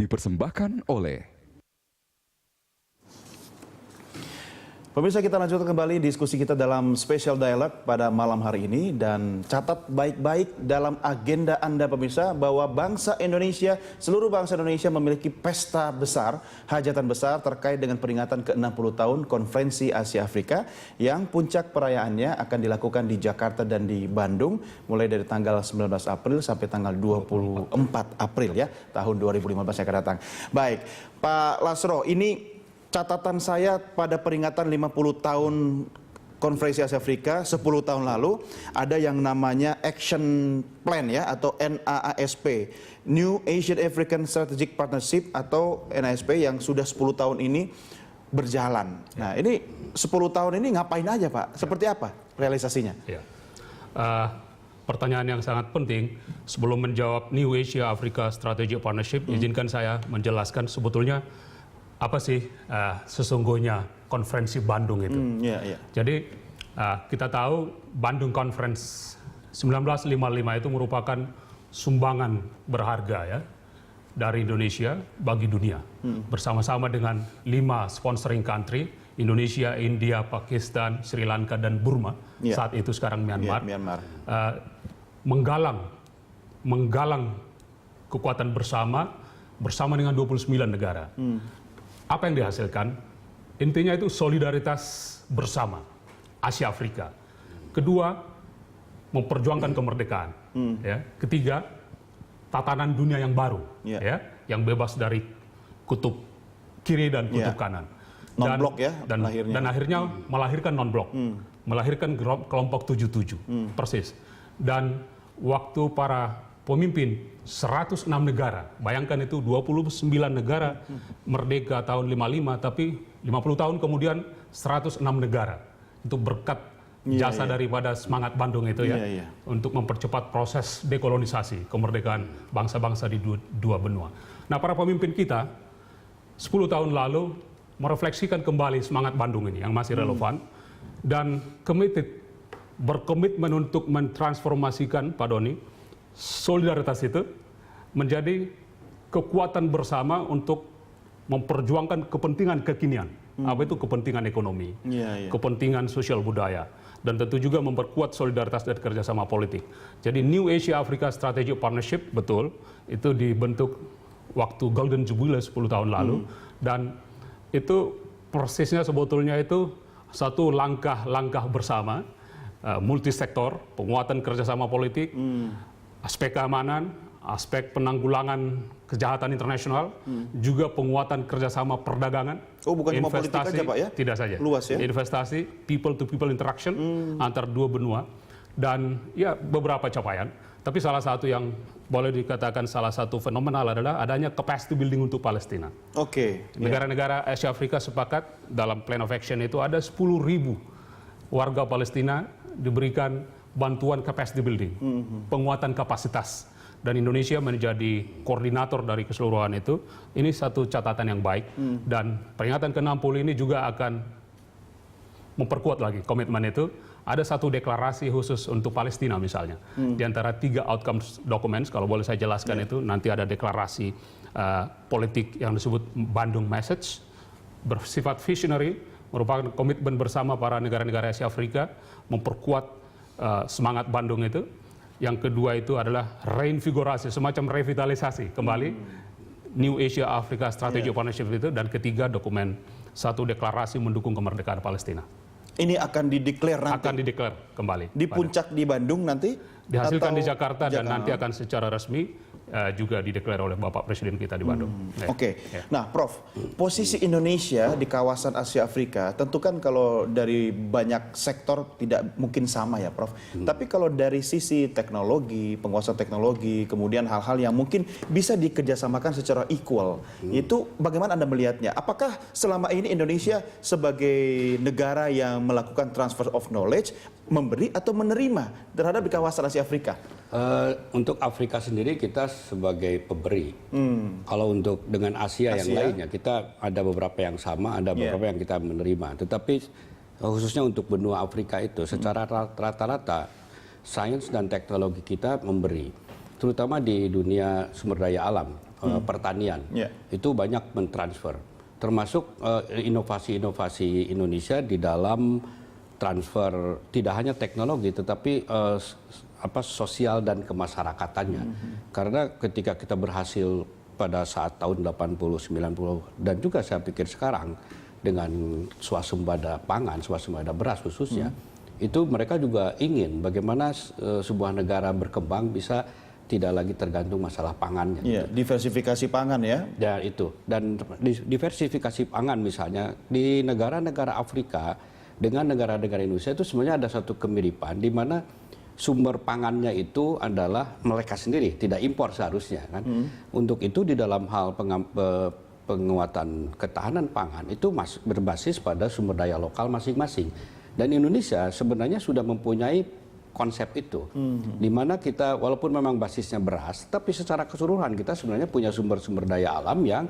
dipersembahkan oleh Pemirsa, kita lanjutkan kembali diskusi kita dalam Special Dialogue pada malam hari ini. Dan catat baik-baik dalam agenda Anda pemirsa bahwa bangsa Indonesia, seluruh bangsa Indonesia memiliki pesta besar, hajatan besar terkait dengan peringatan ke-60 tahun Konferensi Asia Afrika yang puncak perayaannya akan dilakukan di Jakarta dan di Bandung mulai dari tanggal 19 April sampai tanggal 24 April ya, tahun 2015 yang akan datang. Baik, Pak Lasro, ini catatan saya pada peringatan 50 tahun Konferensi Asia Afrika 10 tahun lalu ada yang namanya Action Plan ya, atau NAASP, New Asian African Strategic Partnership atau NASP, yang sudah 10 tahun ini berjalan. Nah, ini 10 tahun ini ngapain aja Pak? Seperti apa realisasinya? Ya. Pertanyaan yang sangat penting. Sebelum menjawab New Asia Africa Strategic Partnership, izinkan saya menjelaskan sebetulnya apa sih sesungguhnya konferensi Bandung itu. Jadi kita tahu Bandung Conference 1955 itu merupakan sumbangan berharga ya dari Indonesia bagi dunia, bersama-sama dengan 5 sponsoring country, Indonesia, India, Pakistan, Sri Lanka, dan Burma, saat itu sekarang Myanmar, menggalang kekuatan bersama dengan 29 negara. Apa yang dihasilkan? Intinya itu solidaritas bersama Asia Afrika. Kedua, memperjuangkan kemerdekaan. Ya. Ketiga, tatanan dunia yang baru, ya, yang bebas dari kutub kiri dan kutub kanan. Non-blok ya, dan akhirnya melahirkan non-blok, melahirkan kelompok 77, persis. Dan waktu para pemimpin 106 negara, bayangkan itu 29 negara merdeka tahun 55, tapi 50 tahun kemudian 106 negara. Itu berkat jasa daripada semangat Bandung itu ya, untuk mempercepat proses dekolonisasi, kemerdekaan bangsa-bangsa di dua benua. Nah, para pemimpin kita 10 tahun lalu merefleksikan kembali semangat Bandung ini yang masih relevan dan berkomitmen untuk mentransformasikan, Pak Doni, solidaritas itu menjadi kekuatan bersama untuk memperjuangkan kepentingan kekinian. Apa itu kepentingan ekonomi, kepentingan sosial budaya, dan tentu juga memperkuat solidaritas dan kerjasama politik. Jadi New Asia Africa Strategic Partnership, betul, itu dibentuk waktu Golden Jubilee 10 tahun lalu, dan itu persisnya sebetulnya itu satu langkah-langkah bersama, multisektor, penguatan kerjasama politik, aspek keamanan, aspek penanggulangan kejahatan internasional, juga penguatan kerjasama perdagangan. Oh, bukan cuma politik aja Pak ya? Tidak saja. Luas ya? Investasi, people to people interaction antar dua benua, dan ya beberapa capaian. Tapi salah satu yang boleh dikatakan salah satu fenomenal adalah adanya capacity building untuk Palestina. Negara-negara Asia Afrika sepakat dalam Plan of Action itu ada 10.000 warga Palestina diberikan bantuan capacity building, penguatan kapasitas. Dan Indonesia menjadi koordinator dari keseluruhan itu. Ini satu catatan yang baik. Dan peringatan ke-60 ini juga akan memperkuat lagi komitmen itu. Ada satu deklarasi khusus untuk Palestina misalnya. Di antara 3 outcome documents, kalau boleh saya jelaskan itu, nanti ada deklarasi politik yang disebut Bandung Message, bersifat visionary, merupakan komitmen bersama para negara-negara Asia Afrika, memperkuat semangat Bandung itu. Yang kedua itu adalah reinvigorasi, semacam revitalisasi kembali New Asia Africa Strategic Partnership itu. Dan ketiga, dokumen satu deklarasi mendukung kemerdekaan Palestina. Ini akan dideklar nanti? Akan dideklar kembali. Di puncak di Bandung nanti? Dihasilkan di Jakarta dan nanti akan secara resmi juga dideklar oleh Bapak Presiden kita di Bandung. Nah Prof, posisi Indonesia di kawasan Asia Afrika tentu kan kalau dari banyak sektor tidak mungkin sama ya Prof. Tapi kalau dari sisi teknologi, penguasaan teknologi, kemudian hal-hal yang mungkin bisa dikerjasamakan secara equal, itu bagaimana Anda melihatnya? Apakah selama ini Indonesia sebagai negara yang melakukan transfer of knowledge, memberi atau menerima terhadap di kawasan Asia Afrika? Untuk Afrika sendiri kita sebagai pemberi. Kalau untuk dengan Asia yang lainnya kita ada beberapa yang sama, ada beberapa yang kita menerima. Tetapi khususnya untuk benua Afrika itu secara rata-rata sains dan teknologi kita memberi. terutama di dunia sumber daya alam, pertanian, itu banyak mentransfer. Termasuk inovasi-inovasi Indonesia di dalam transfer tidak hanya teknologi, tetapi sosial dan kemasyarakatannya. Karena ketika kita berhasil pada saat tahun 80, 90, dan juga saya pikir sekarang dengan swasembada pangan, swasembada beras khususnya, itu mereka juga ingin bagaimana sebuah negara berkembang bisa tidak lagi tergantung masalah pangannya. Iya, diversifikasi pangan ya. Ya itu. Dan diversifikasi pangan misalnya di negara-negara Afrika dengan negara-negara Indonesia itu sebenarnya ada satu kemiripan di mana sumber pangannya itu adalah mereka sendiri, tidak impor seharusnya kan. Untuk itu di dalam hal penguatan ketahanan pangan itu berbasis pada sumber daya lokal masing-masing. Dan Indonesia sebenarnya sudah mempunyai konsep itu, di mana kita walaupun memang basisnya beras, tapi secara keseluruhan kita sebenarnya punya sumber-sumber daya alam yang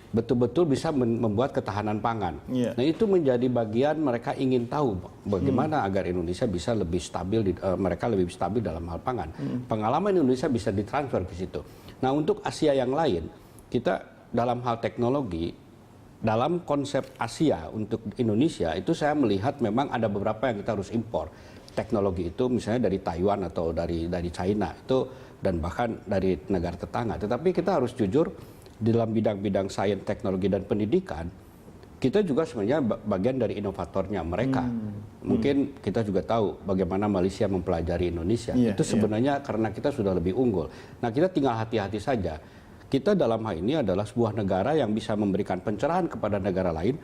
betul-betul bisa membuat ketahanan pangan. Nah itu menjadi bagian mereka ingin tahu bagaimana agar Indonesia bisa lebih stabil, mereka lebih stabil dalam hal pangan. Pengalaman Indonesia bisa ditransfer ke situ. Nah untuk Asia yang lain, kita dalam hal teknologi, dalam konsep Asia untuk Indonesia itu saya melihat memang ada beberapa yang kita harus impor. Teknologi itu misalnya dari Taiwan atau dari China itu dan bahkan dari negara tetangga. Tetapi kita harus jujur dalam bidang-bidang sains, teknologi dan pendidikan kita juga sebenarnya bagian dari inovatornya mereka. Mungkin kita juga tahu bagaimana Malaysia mempelajari Indonesia. Itu sebenarnya karena kita sudah lebih unggul. Nah kita tinggal hati-hati saja. Kita dalam hal ini adalah sebuah negara yang bisa memberikan pencerahan kepada negara lain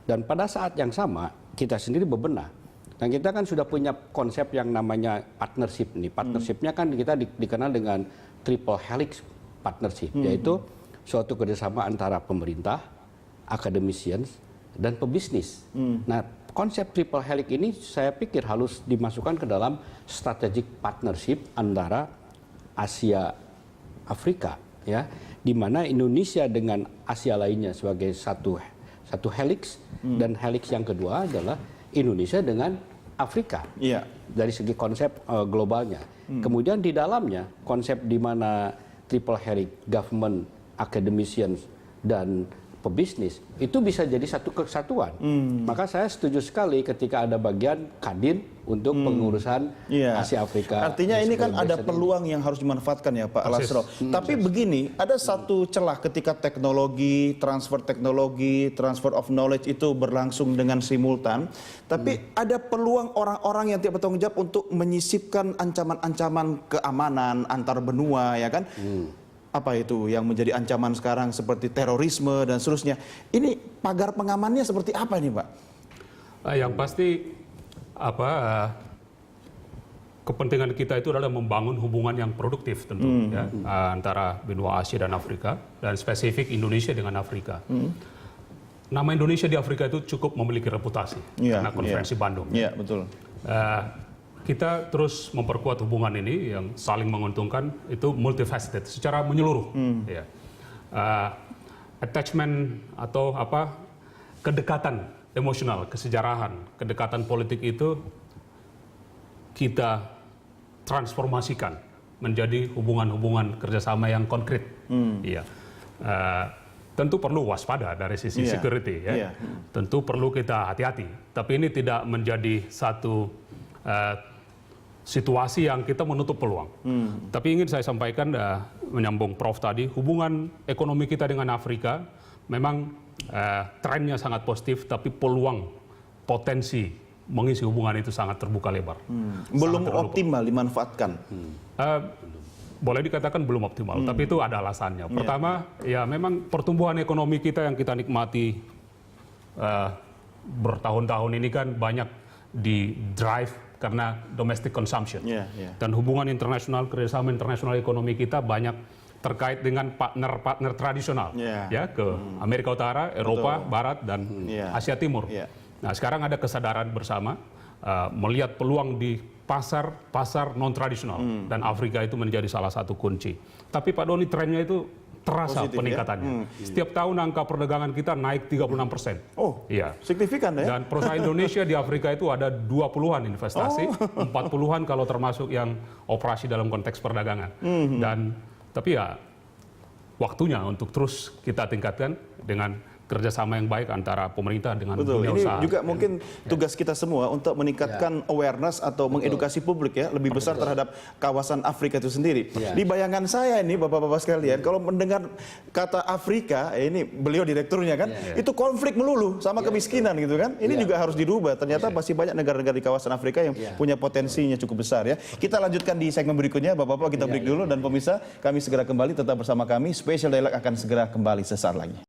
dan pada saat yang sama kita sendiri bebenah. Nah kita kan sudah punya konsep yang namanya partnership nih. Partnershipnya kan kita dikenal dengan triple helix partnership, yaitu suatu kerjasama antara pemerintah, academicians, dan pebisnis. Nah konsep triple helix ini saya pikir harus dimasukkan ke dalam strategic partnership antara Asia, Afrika, ya, di mana Indonesia dengan Asia lainnya sebagai satu helix dan helix yang kedua adalah Indonesia dengan Afrika dari segi konsep globalnya. Kemudian di dalamnya konsep di mana triple helix government, academicians dan pebisnis itu bisa jadi satu kesatuan. Maka saya setuju sekali ketika ada bagian Kadin untuk pengurusan Asia Afrika. Artinya ini kan ada peluang yang harus dimanfaatkan ya Pak Lasro. Tapi begini, ada satu celah ketika transfer of knowledge itu berlangsung dengan simultan. Tapi ada peluang orang-orang yang tidak bertanggung jawab untuk menyisipkan ancaman-ancaman keamanan antar benua ya kan. Apa itu yang menjadi ancaman sekarang seperti terorisme dan seterusnya. Ini pagar pengamannya seperti apa ini Pak? Yang pasti kepentingan kita itu adalah membangun hubungan yang produktif tentu ya, antara benua Asia dan Afrika dan spesifik Indonesia dengan Afrika. Nama Indonesia di Afrika itu cukup memiliki reputasi karena konferensi Bandung. Iya betul. Kita terus memperkuat hubungan ini yang saling menguntungkan itu multifaceted secara menyeluruh. Ya. Attachment atau kedekatan emosional, kesejarahan, kedekatan politik itu kita transformasikan menjadi hubungan-hubungan kerjasama yang konkret. Iya. Tentu perlu waspada dari sisi security ya. Tentu perlu kita hati-hati. Tapi ini tidak menjadi satu situasi yang kita menutup peluang. Tapi ingin saya sampaikan, menyambung Prof tadi, hubungan ekonomi kita dengan Afrika memang trennya sangat positif, tapi peluang potensi mengisi hubungan itu sangat terbuka lebar. Belum optimal dimanfaatkan. Boleh dikatakan belum optimal, tapi itu ada alasannya. Pertama, ya memang pertumbuhan ekonomi kita yang kita nikmati bertahun-tahun ini kan banyak di drive karena domestic consumption. Dan hubungan internasional, kerjasama internasional ekonomi kita banyak terkait dengan partner-partner tradisional, ya ke Amerika Utara, Eropa, Barat, dan Asia Timur. Nah sekarang ada kesadaran bersama melihat peluang di pasar non tradisional dan Afrika itu menjadi salah satu kunci. Tapi Pak Doni trennya itu terasa Positif, ya? peningkatannya. Setiap tahun angka perdagangan kita naik 36%. Oh, Iya. signifikan ya? Dan perusahaan Indonesia di Afrika itu ada 20-an investasi, 40-an kalau termasuk yang operasi dalam konteks perdagangan. Tapi ya waktunya untuk terus kita tingkatkan dengan kerjasama yang baik antara pemerintah dengan Betul, dunia ini usaha. juga mungkin tugas kita semua untuk meningkatkan awareness atau mengedukasi publik ya, lebih besar terhadap kawasan Afrika itu sendiri. Di bayangan saya ini Bapak-Bapak sekalian, kalau mendengar kata Afrika, ini beliau direkturnya kan, itu konflik melulu sama kemiskinan gitu kan. Ini juga harus dirubah, ternyata masih banyak negara-negara di kawasan Afrika yang punya potensinya cukup besar ya. Kita lanjutkan di segmen berikutnya, Bapak-Bapak kita break dulu dan pemirsa, kami segera kembali tetap bersama kami, Special Dialog akan segera kembali sesaat lagi.